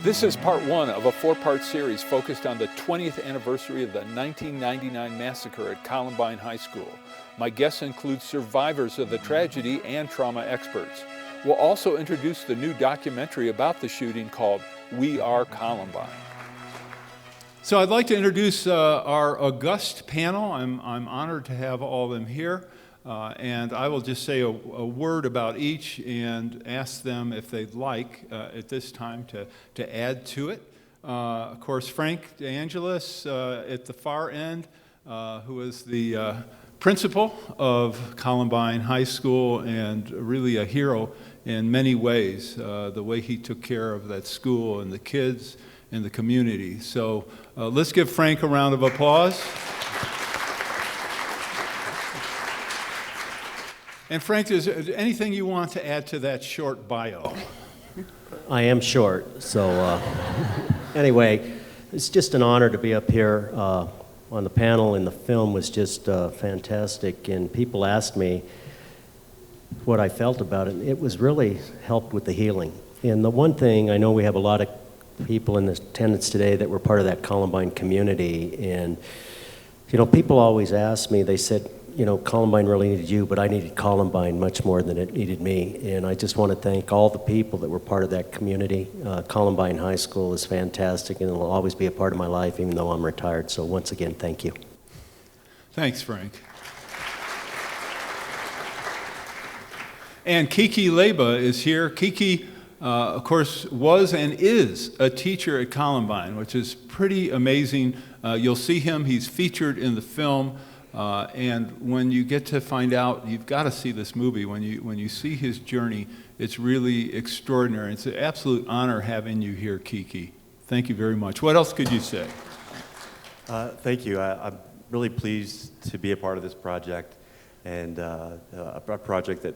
This is part one of a four-part series focused on the 20th anniversary of the 1999 massacre at Columbine High School. My guests include survivors of the tragedy and trauma experts. We'll also introduce the new documentary about the shooting called Are Columbine. So I'd like to introduce our august panel. I'm honored to have all of them here. And I will just say a word about each and ask them if they'd like at this time to add to it. Of course, Frank DeAngelis at the far end, who is the principal of Columbine High School and really a hero in many ways, the way he took care of that school and the kids and the community. So let's give Frank a round of applause. And Frank, is there anything you want to add to that short bio? I am short, so anyway, it's just an honor to be up here on the panel, and the film was just fantastic, and people asked me what I felt about it. It was really helped with the healing. And the one thing, I know we have a lot of people in attendance today that were part of that Columbine community, and you know, people always ask me, they said, you know, Columbine really needed you, but I needed Columbine much more than it needed me. And I just want to thank all the people that were part of that community. Columbine High School is fantastic, and it will always be a part of my life, even though I'm retired. So once again, thank you. Thanks, Frank. And Kiki Leba is here. Kiki, of course, was and is a teacher at Columbine, which is pretty amazing. You'll see him. He's featured in the film. And when you get to find out, you've got to see this movie. When you see his journey, it's really extraordinary. It's an absolute honor having you here, Kiki. Thank you very much. What else could you say? Thank you. I'm really pleased to be a part of this project, and a project that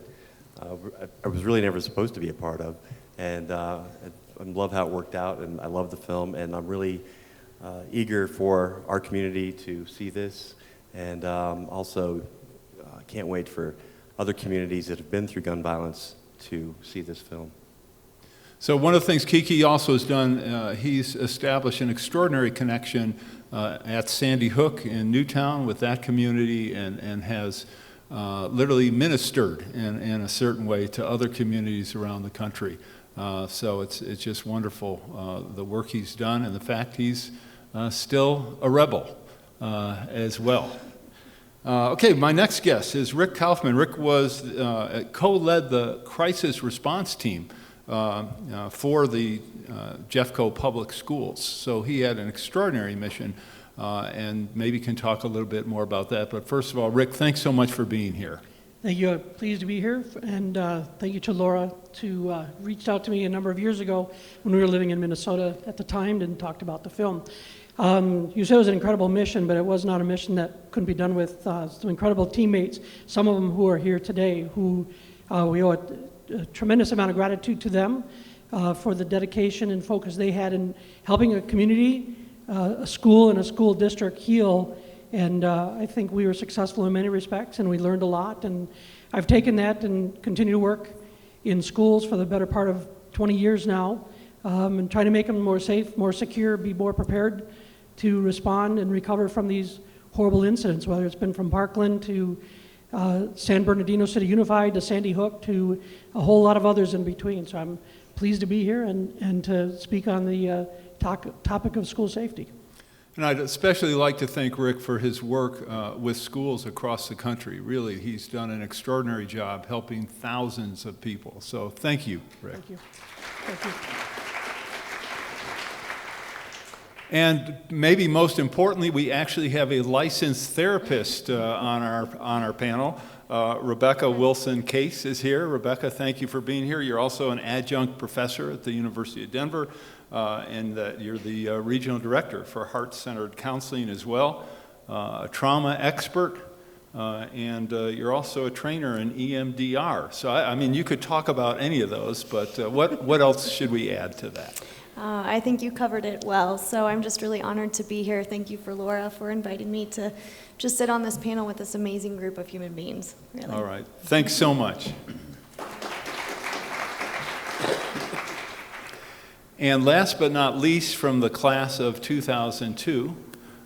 I was really never supposed to be a part of. And I love how it worked out, and I love the film, and I'm really eager for our community to see this. And also, can't wait for other communities that have been through gun violence to see this film. So one of the things Kiki also has done, he's established an extraordinary connection at Sandy Hook in Newtown with that community, and has literally ministered in a certain way to other communities around the country. So it's just wonderful, the work he's done, and the fact he's still a rebel as well. Okay, my next guest is Rick Kaufman. Rick was co-led the crisis response team for the Jeffco Public Schools. So he had an extraordinary mission, and maybe can talk a little bit more about that. But first of all, Rick, thanks so much for being here. Thank you. I'm pleased to be here, and thank you to Laura, who reached out to me a number of years ago when we were living in Minnesota at the time and talked about the film. You said it was an incredible mission, but it was not a mission that couldn't be done with some incredible teammates, some of them who are here today, who we owe a tremendous amount of gratitude to them for the dedication and focus they had in helping a community, a school and a school district heal. And I think we were successful in many respects, and we learned a lot. And I've taken that and continue to work in schools for the better part of 20 years now, and trying to make them more safe, more secure, be more prepared to respond and recover from these horrible incidents, whether it's been from Parkland to San Bernardino City Unified to Sandy Hook to a whole lot of others in between. So I'm pleased to be here and to speak on the topic of school safety. And I'd especially like to thank Rick for his work with schools across the country. Really, he's done an extraordinary job helping thousands of people. So thank you, Rick. Thank you. Thank you. And maybe most importantly, we actually have a licensed therapist on our panel. Rebecca Wilson Case is here. Rebecca, thank you for being here. You're also an adjunct professor at the University of Denver, and you're the regional director for heart-centered counseling as well, a trauma expert, and you're also a trainer in EMDR. So I mean, you could talk about any of those, but what else should we add to that? I think you covered it well, so I'm just really honored to be here. Thank you for Laura for inviting me to just sit on this panel with this amazing group of human beings. Really. All right. Thanks so much. And last but not least, from the class of 2002,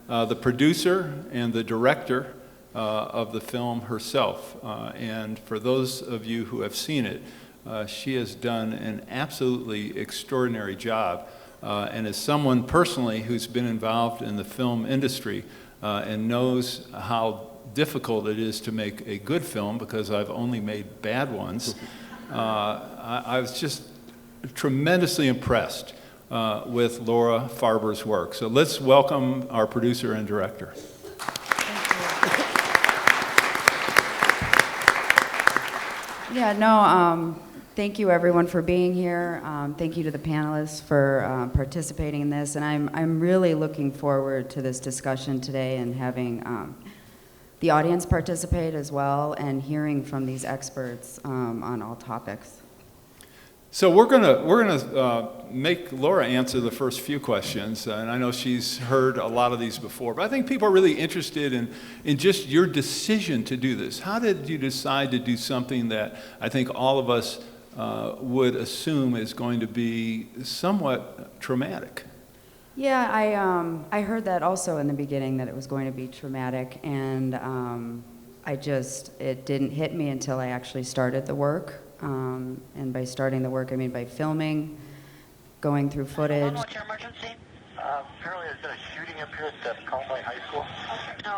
the producer and the director of the film herself. And for those of you who have seen it, she has done an absolutely extraordinary job. And as someone personally who's been involved in the film industry and knows how difficult it is to make a good film, because I've only made bad ones, I was just tremendously impressed with Laura Farber's work. So let's welcome our producer and director. Yeah, no, thank you everyone for being here. Thank you to the panelists for participating in this. And I'm really looking forward to this discussion today and having the audience participate as well and hearing from these experts on all topics. So we're gonna make Laura answer the first few questions, and I know she's heard a lot of these before, but I think people are really interested in just your decision to do this. How did you decide to do something that I think all of us would assume is going to be somewhat traumatic? Yeah, I heard that also in the beginning, that it was going to be traumatic, and it didn't hit me until I actually started the work. And by starting the work, I mean by filming, going through footage. What's your emergency? Apparently there's been a shooting up here at the Columbine High School.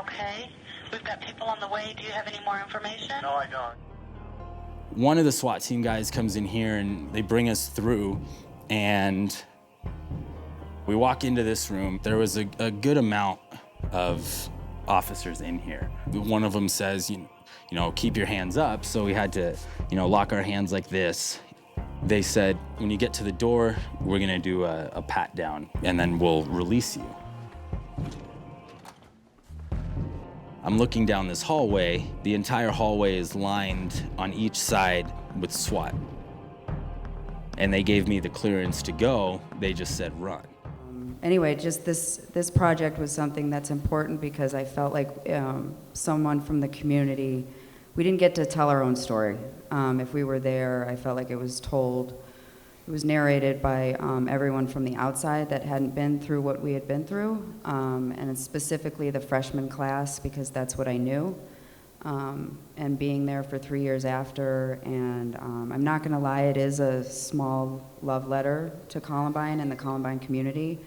Okay. We've got people on the way. Do you have any more information? No, I don't. One of the SWAT team guys comes in here and they bring us through, and we walk into this room. There was a good amount of officers in here. One of them says, you know, keep your hands up. So we had to, lock our hands like this. They said, when you get to the door, we're gonna do a pat down and then we'll release you. I'm looking down this hallway. The entire hallway is lined on each side with SWAT. And they gave me the clearance to go. They just said, run. Anyway, just this project was something that's important because I felt like someone from the community, we didn't get to tell our own story. If we were there, I felt like it was narrated by everyone from the outside that hadn't been through what we had been through, and specifically the freshman class, because that's what I knew. And being there for 3 years after, and I'm not gonna lie, it is a small love letter to Columbine and the Columbine community.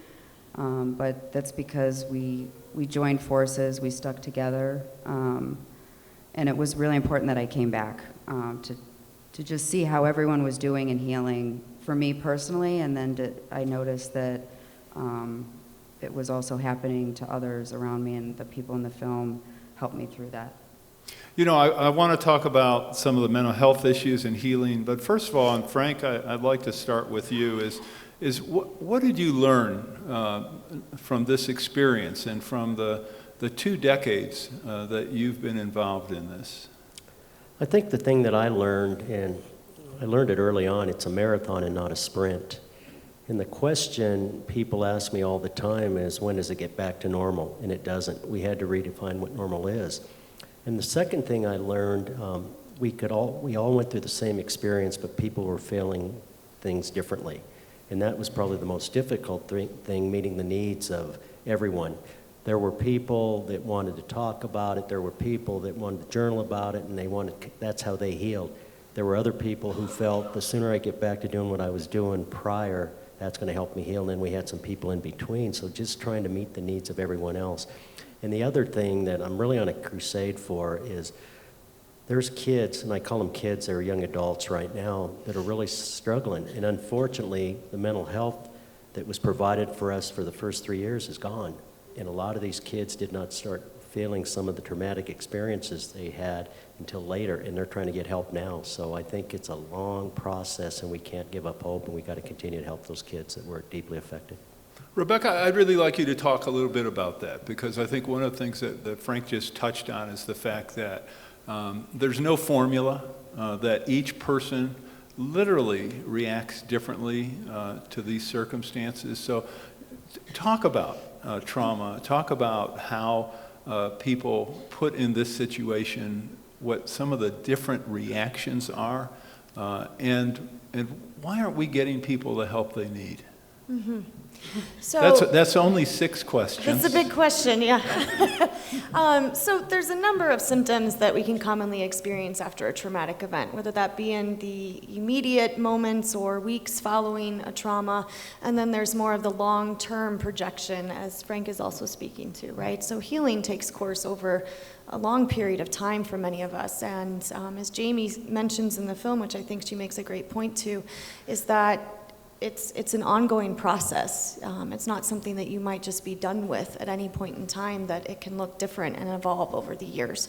But that's because we joined forces, we stuck together, and it was really important that I came back to just see how everyone was doing and healing for me personally, and then I noticed that it was also happening to others around me, and the people in the film helped me through that. I want to talk about some of the mental health issues and healing, but first of all, and Frank, I'd like to start with you, is what did you learn from this experience and from the 2 decades that you've been involved in this? I think the thing that I learned, and I learned it early on, it's a marathon and not a sprint. And the question people ask me all the time is, when does it get back to normal? And it doesn't. We had to redefine what normal is. And the second thing I learned, we all went through the same experience, but people were feeling things differently. And that was probably the most difficult thing, meeting the needs of everyone. There were people that wanted to talk about it. There were people that wanted to journal about it, and that's how they healed. There were other people who felt the sooner I get back to doing what I was doing prior, that's going to help me heal. And then we had some people in between, so just trying to meet the needs of everyone else. And the other thing that I'm really on a crusade for is there's kids, and I call them kids, they're young adults right now, that are really struggling. And unfortunately, the mental health that was provided for us for the first 3 years is gone. And a lot of these kids did not start feeling some of the traumatic experiences they had until later, and they're trying to get help now. So I think it's a long process, and we can't give up hope, and we got to continue to help those kids that were deeply affected. Rebecca, I'd really like you to talk a little bit about that, because I think one of the things that Frank just touched on is the fact that there's no formula, that each person literally reacts differently to these circumstances. So talk about trauma, talk about how people put in this situation, what some of the different reactions are, and why aren't we getting people the help they need? So That's only 6 questions. that's a big question, yeah. So there's a number of symptoms that we can commonly experience after a traumatic event, whether that be in the immediate moments or weeks following a trauma, and then there's more of the long-term projection, as Frank is also speaking to, right? So healing takes course over a long period of time for many of us, and as Jamie mentions in the film, which I think she makes a great point to, is that it's an ongoing process. It's not something that you might just be done with at any point in time, that it can look different and evolve over the years.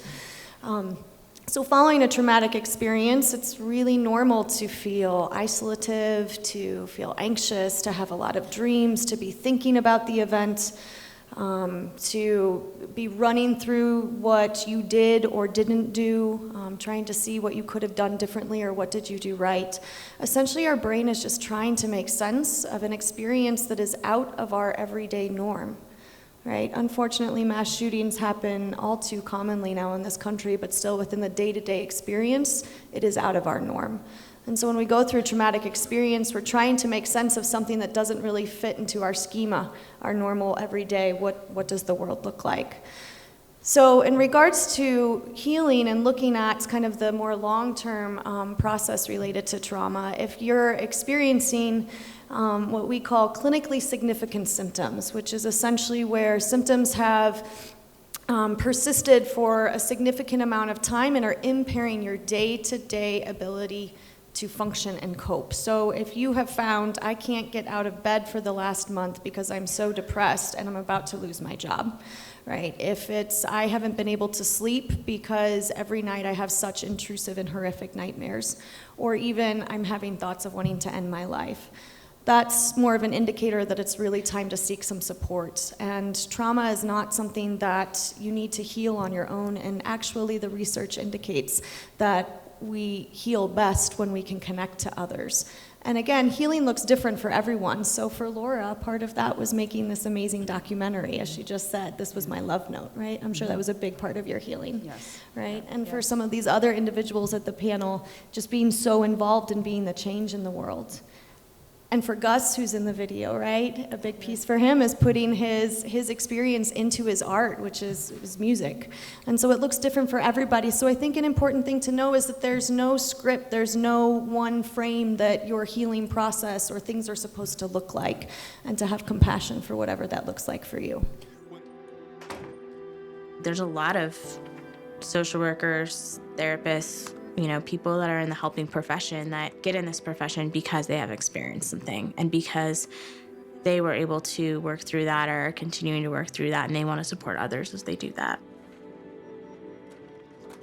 So following a traumatic experience, it's really normal to feel isolative, to feel anxious, to have a lot of dreams, to be thinking about the event, to be running through what you did or didn't do, trying to see what you could have done differently or what did you do right. Essentially, our brain is just trying to make sense of an experience that is out of our everyday norm, right? Unfortunately, mass shootings happen all too commonly now in this country, but still within the day-to-day experience, it is out of our norm. And so when we go through a traumatic experience, we're trying to make sense of something that doesn't really fit into our schema, our normal everyday, what does the world look like? So in regards to healing and looking at kind of the more long-term process related to trauma, if you're experiencing what we call clinically significant symptoms, which is essentially where symptoms have persisted for a significant amount of time and are impairing your day-to-day ability to function and cope. So if you have found, I can't get out of bed for the last month because I'm so depressed and I'm about to lose my job, right? If it's, I haven't been able to sleep because every night I have such intrusive and horrific nightmares, or even I'm having thoughts of wanting to end my life. That's more of an indicator that it's really time to seek some support. And trauma is not something that you need to heal on your own, and actually the research indicates that we heal best when we can connect to others. And again, healing looks different for everyone. So for Laura, part of that was making this amazing documentary. As she just said, this was my love note, right? I'm sure that was a big part of your healing, Yes. right? And for some of these other individuals at the panel, just being so involved in being the change in the world. And for Gus, who's in the video, right? A big piece for him is putting his experience into his art, which is his music. And so it looks different for everybody. So I think an important thing to know is that there's no script, there's no one frame that your healing process or things are supposed to look like, and to have compassion for whatever that looks like for you. There's a lot of social workers, therapists, people that are in the helping profession that get in this profession because they have experienced something and because they were able to work through that or are continuing to work through that, and they want to support others as they do that.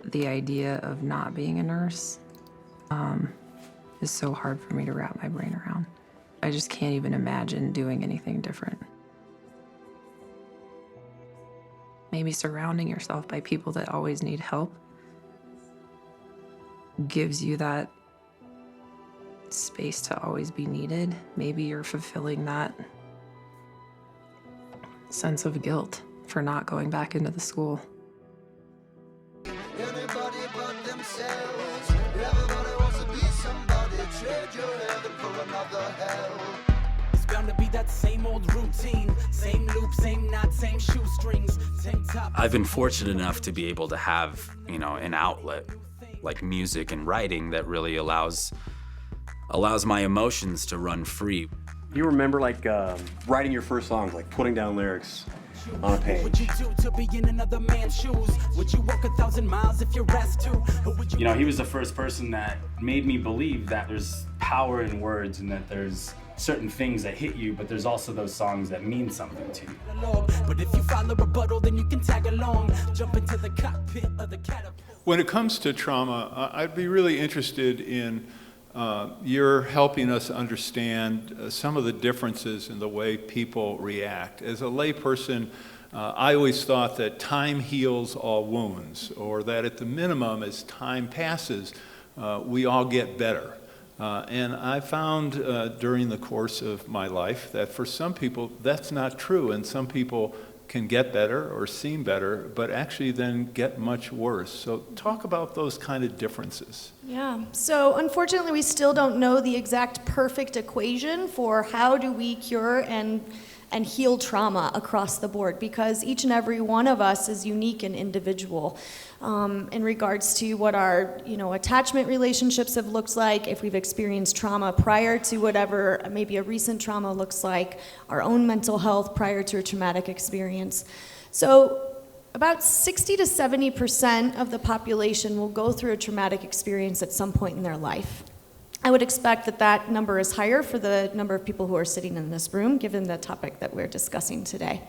The idea of not being a nurse is so hard for me to wrap my brain around. I just can't even imagine doing anything different. Maybe surrounding yourself by people that always need help gives you that space to always be needed. Maybe you're fulfilling that sense of guilt for not going back into the school. Anybody but themselves. Everybody wants to be somebody. Trade your heaven for another hell. It's bound to be that same old routine, same loop, same knot, same shoestrings, same top. I've been fortunate enough to be able to have, an outlet like music and writing that really allows my emotions to run free. You remember writing your first songs, like putting down lyrics on a page? Would you do to be in another man's shoes? Would you walk 1,000 miles if you're asked to? Or would you He was the first person that made me believe that there's power in words and that there's certain things that hit you, but there's also those songs that mean something to you. But if you follow a rebuttal, then you can tag along, jump into the cockpit of the catapult. When it comes to trauma, I'd be really interested in your helping us understand some of the differences in the way people react. As a layperson, I always thought that time heals all wounds, or that at the minimum, as time passes, we all get better. And I found during the course of my life that for some people, that's not true, and some people can get better or seem better, but actually then get much worse. So talk about those kind of differences. Yeah, so unfortunately we still don't know the exact perfect equation for how do we cure and heal trauma across the board, because each and every one of us is unique and individual in regards to what our attachment relationships have looked like, if we've experienced trauma prior to whatever maybe a recent trauma looks like, our own mental health prior to a traumatic experience. So about 60 to 70% of the population will go through a traumatic experience at some point in their life. I would expect that that number is higher for the number of people who are sitting in this room, given the topic that we're discussing today.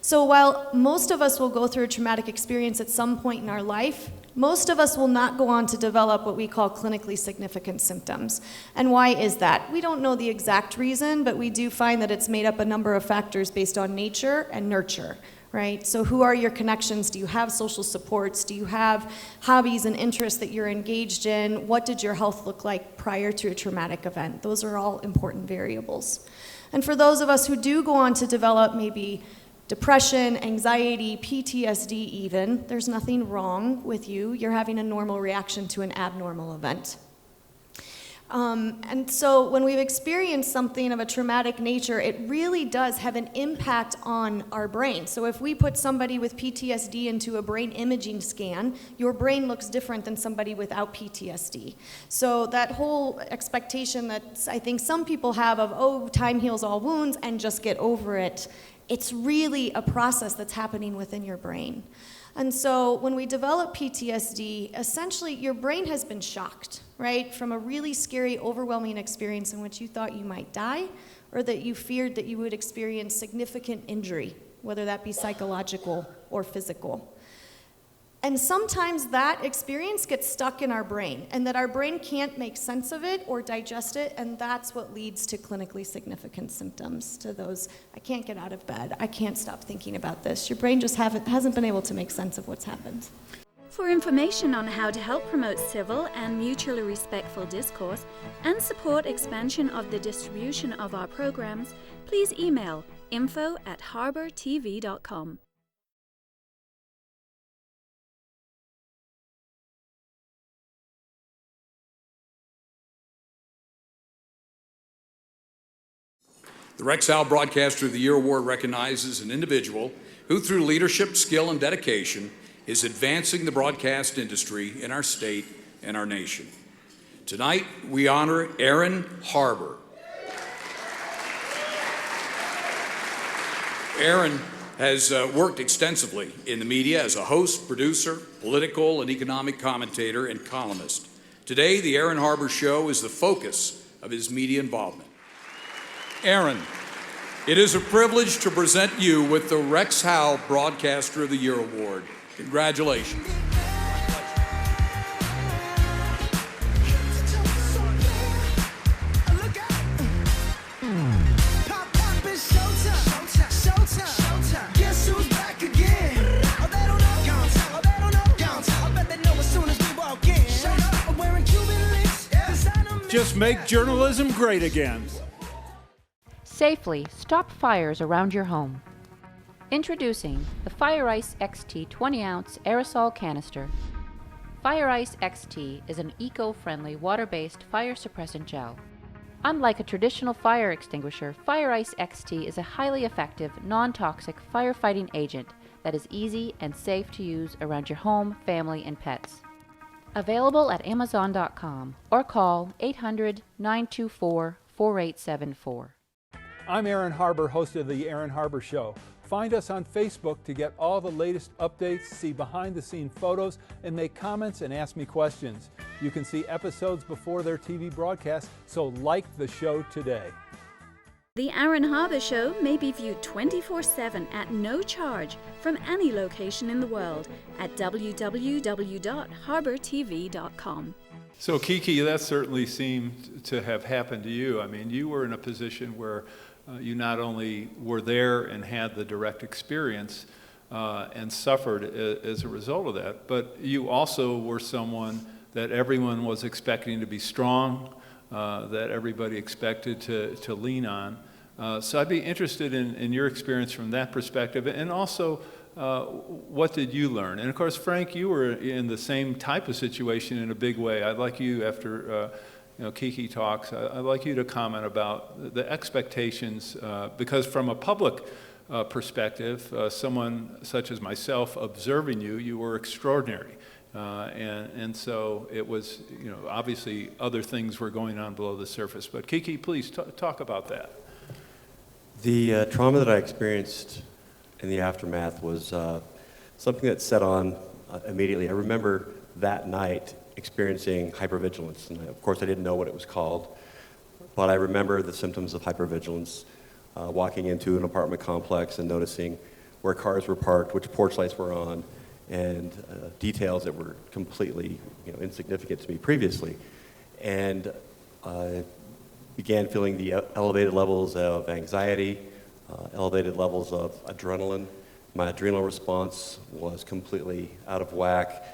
So while most of us will go through a traumatic experience at some point in our life, most of us will not go on to develop what we call clinically significant symptoms. And why is that? We don't know the exact reason, but we do find that it's made up a number of factors based on nature and nurture. Right? So who are your connections? Do you have social supports? Do you have hobbies and interests that you're engaged in? What did your health look like prior to a traumatic event? Those are all important variables. And for those of us who do go on to develop maybe depression, anxiety, PTSD even, there's nothing wrong with you. You're having a normal reaction to an abnormal event. And so when we've experienced something of a traumatic nature, it really does have an impact on our brain. So if we put somebody with PTSD into a brain imaging scan, your brain looks different than somebody without PTSD. So that whole expectation that I think some people have of, oh, time heals all wounds and just get over it, it's really a process that's happening within your brain. And so when we develop PTSD, essentially your brain has been shocked, right? From a really scary, overwhelming experience in which you thought you might die, or that you feared that you would experience significant injury, whether that be psychological or physical. And sometimes that experience gets stuck in our brain, and that our brain can't make sense of it or digest it, and that's what leads to clinically significant symptoms, to those, I can't get out of bed, I can't stop thinking about this. Your brain just hasn't been able to make sense of what's happened. For information on how to help promote civil and mutually respectful discourse and support expansion of the distribution of our programs, please email info@harbortv.com. The Rex Howell Broadcaster of the Year Award recognizes an individual who, through leadership, skill, and dedication, is advancing the broadcast industry in our state and our nation. Tonight, we honor Aaron Harber. Aaron has worked extensively in the media as a host, producer, political and economic commentator, and columnist. Today, the Aaron Harber Show is the focus of his media involvement. Aaron, it is a privilege to present you with the Rex Howell Broadcaster of the Year Award. Congratulations. Just make journalism great again. Safely stop fires around your home. Introducing the Fire Ice XT 20-ounce aerosol canister. Fire Ice XT is an eco-friendly water-based fire suppressant gel. Unlike a traditional fire extinguisher, Fire Ice XT is a highly effective, non-toxic firefighting agent that is easy and safe to use around your home, family, and pets. Available at Amazon.com or call 800-924-4874. I'm Aaron Harber, host of the Aaron Harber Show. Find us on Facebook to get all the latest updates, see behind-the-scene photos, and make comments and ask me questions. You can see episodes before their TV broadcast, so like the show today. The Aaron Harber Show may be viewed 24/7 at no charge from any location in the world at www.harbortv.com. So Kiki, that certainly seemed to have happened to you. I mean, you were in a position where you not only were there and had the direct experience and suffered as a result of that, but you also were someone that everyone was expecting to be strong, that everybody expected to lean on. So I'd be interested in your experience from that perspective, and also what did you learn? And of course, Frank, you were in the same type of situation in a big way. I'd like you, after Kiki talks, I'd like you to comment about the expectations, because from a public perspective, someone such as myself observing you, you were extraordinary. And so it was, obviously other things were going on below the surface. But Kiki, please talk about that. The trauma that I experienced in the aftermath was something that set on immediately. I remember that night experiencing hypervigilance, and of course I didn't know what it was called, but I remember the symptoms of hypervigilance, walking into an apartment complex and noticing where cars were parked, which porch lights were on, and details that were completely insignificant to me previously. And I began feeling the elevated levels of anxiety, elevated levels of adrenaline. My adrenal response was completely out of whack.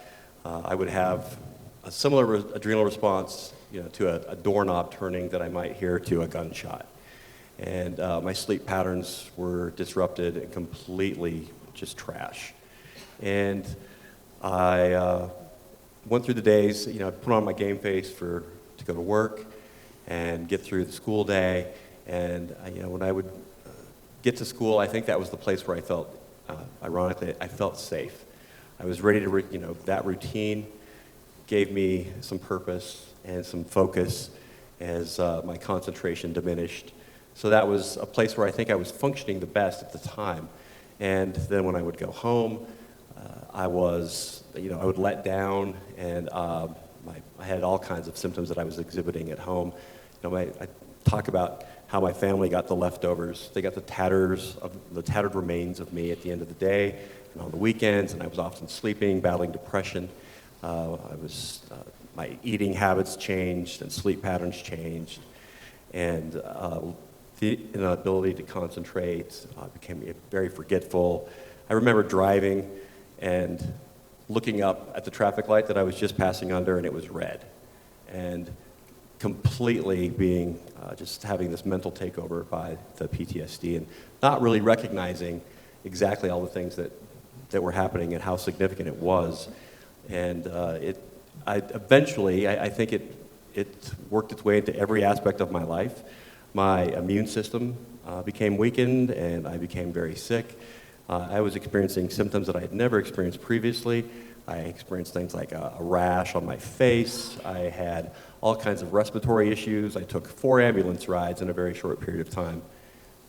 I would have a similar adrenal response to a doorknob turning that I might hear to a gunshot. And my sleep patterns were disrupted and completely just trash. And I went through the days, put on my game face to go to work and get through the school day. And when I would get to school, I think that was the place where I felt, ironically, I felt safe. I was ready to, that routine gave me some purpose and some focus as my concentration diminished. So that was a place where I think I was functioning the best at the time. And then when I would go home, I would let down, and I had all kinds of symptoms that I was exhibiting at home. I talk about how my family got the leftovers. They got the tattered remains of me at the end of the day and on the weekends, and I was often sleeping, battling depression. My eating habits changed and sleep patterns changed, and the inability to concentrate became very forgetful. I remember driving and looking up at the traffic light that I was just passing under, and it was red, and completely being just having this mental takeover by the PTSD, and not really recognizing exactly all the things that were happening and how significant it was. And I think it worked its way into every aspect of my life. My immune system became weakened, and I became very sick. I was experiencing symptoms that I had never experienced previously. I experienced things like a rash on my face. I had all kinds of respiratory issues. I took 4 ambulance rides in a very short period of time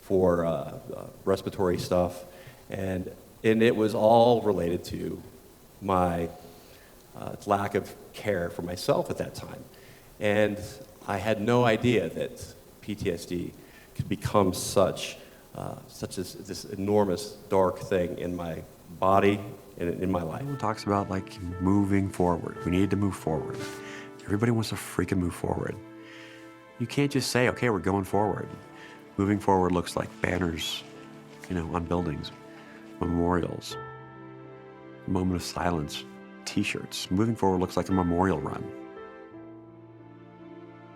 for respiratory stuff. And it was all related to my lack of care for myself at that time. And I had no idea that PTSD could become such this enormous dark thing in my body and in my life. Everyone talks about moving forward. We need to move forward. Everybody wants to freaking move forward. You can't just say, okay, we're going forward. Moving forward looks like banners, on buildings, memorials, a moment of silence, t-shirts. Moving forward looks like a memorial run.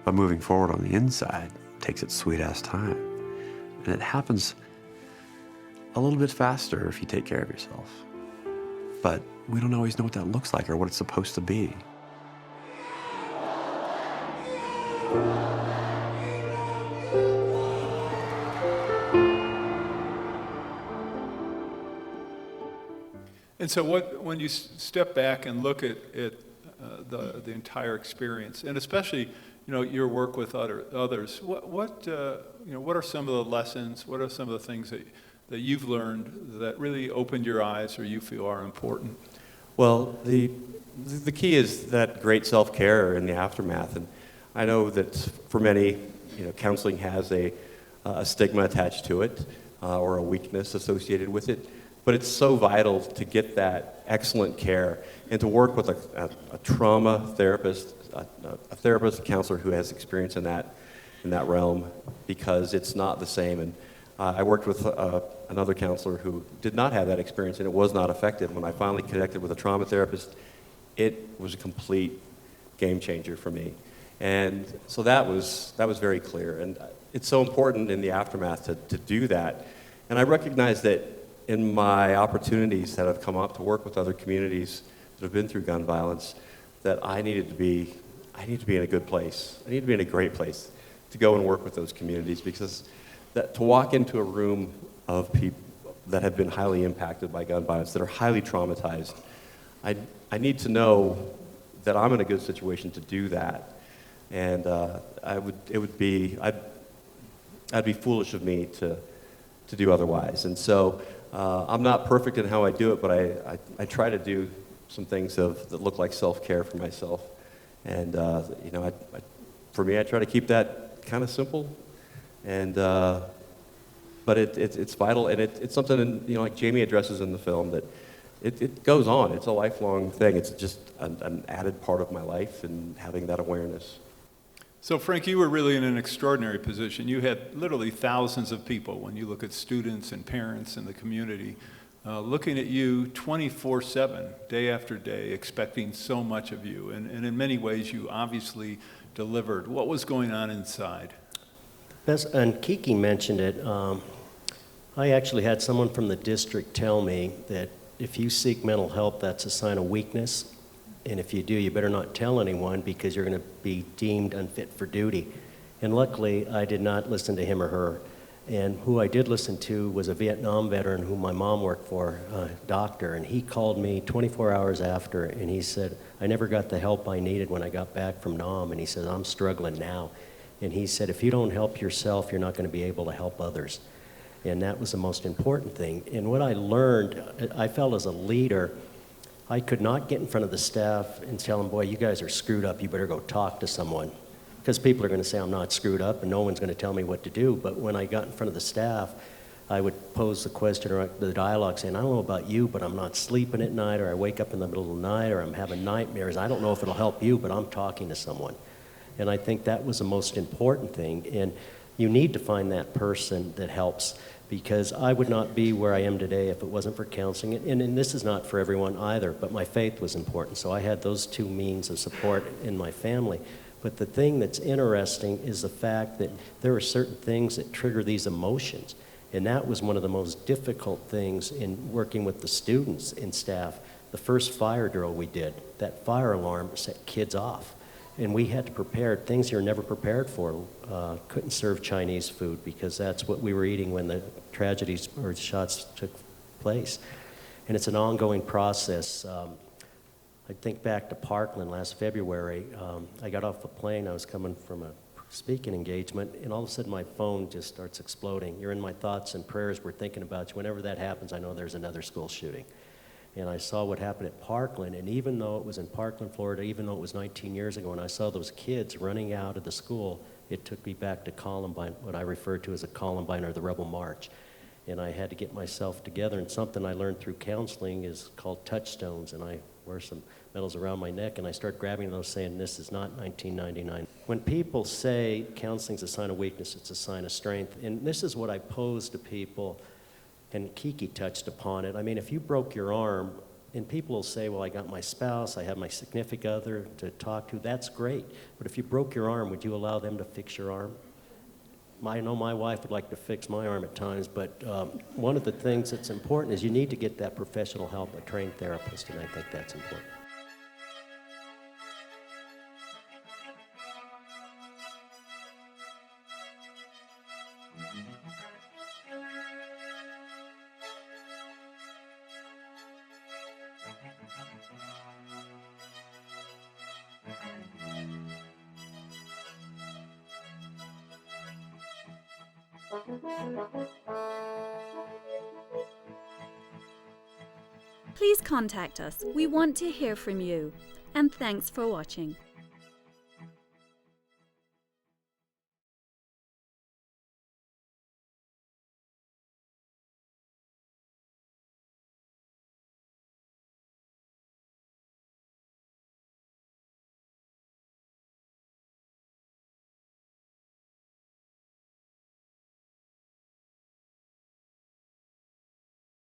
But moving forward on the inside takes its sweet-ass time. And it happens a little bit faster if you take care of yourself. But we don't always know what that looks like or what it's supposed to be. And so when you step back and look at the entire experience, and especially your work with others, what are some of the lessons, what are some of the things that you've learned that really opened your eyes or you feel are important? Well, the key is that great self-care in the aftermath. And I know that for many, counseling has a stigma attached to it or a weakness associated with it. But it's so vital to get that excellent care and to work with a trauma therapist, a therapist, a counselor who has experience in that realm, because it's not the same. And I worked with another counselor who did not have that experience, and it was not effective. When I finally connected with a trauma therapist, it was a complete game changer for me. And so that was very clear. And it's so important in the aftermath to do that. And I recognize that in my opportunities that have come up to work with other communities that have been through gun violence, that I needed to be in a good place. I need to be in a great place to go and work with those communities, because to walk into a room of people that have been highly impacted by gun violence, that are highly traumatized, I need to know that I'm in a good situation to do that. And I'd be foolish of me to do otherwise. And so I'm not perfect in how I do it, but I try to do some things that look like self-care for myself. And for me, I try to keep that kind of simple. And but it's vital, and it's something, like Jamie addresses in the film, that it goes on. It's a lifelong thing. It's just an added part of my life, and having that awareness. So Frank, you were really in an extraordinary position. You had literally thousands of people, when you look at students and parents in the community, looking at you 24/7, day after day, expecting so much of you. And in many ways, you obviously delivered. What was going on inside? And Kiki mentioned it. I actually had someone from the district tell me that if you seek mental help, that's a sign of weakness. And if you do, you better not tell anyone, because you're going to be deemed unfit for duty. And luckily, I did not listen to him or her. And who I did listen to was a Vietnam veteran who my mom worked for, a doctor. And he called me 24 hours after, and he said, I never got the help I needed when I got back from Nam. And he said, I'm struggling now. And he said, if you don't help yourself, you're not going to be able to help others. And that was the most important thing. And what I learned, I felt as a leader, I could not get in front of the staff and tell them, boy, you guys are screwed up, you better go talk to someone. Because people are going to say I'm not screwed up, and no one's going to tell me what to do. But when I got in front of the staff, I would pose the question or the dialogue saying, I don't know about you, but I'm not sleeping at night, or I wake up in the middle of the night, or I'm having nightmares. I don't know if it'll help you, but I'm talking to someone. And I think that was the most important thing. And you need to find that person that helps, because I would not be where I am today if it wasn't for counseling. And this is not for everyone either, but my faith was important. So I had those two means of support in my family. But the thing that's interesting is the fact that there are certain things that trigger these emotions. And that was one of the most difficult things in working with the students and staff. The first fire drill we did, that fire alarm set kids off. And we had to prepare things you're never prepared for. Couldn't serve Chinese food because that's what we were eating when the tragedies or shots took place. And it's an ongoing process. I think back to Parkland last February. I got off a plane. I was coming from a speaking engagement, and all of a sudden my phone just starts exploding. You're in my thoughts and prayers. We're thinking about you. Whenever that happens, I know there's another school shooting. And I saw what happened at Parkland, and even though it was in Parkland, Florida, even though it was 19 years ago, and I saw those kids running out of the school, it took me back to Columbine, what I refer to as a Columbine or the Rebel March. And I had to get myself together, and something I learned through counseling is called touchstones, and I wear some medals around my neck, and I start grabbing those saying, this is not 1999. When people say counseling's a sign of weakness, it's a sign of strength, and this is what I pose to people, and Kiki touched upon it. I mean, if you broke your arm, and people will say, well, I got my spouse, I have my significant other to talk to, that's great. But if you broke your arm, would you allow them to fix your arm? I know my wife would like to fix my arm at times, but one of the things that's important is you need to get that professional help, a trained therapist, and I think that's important. Please contact us. We want to hear from you. And thanks for watching.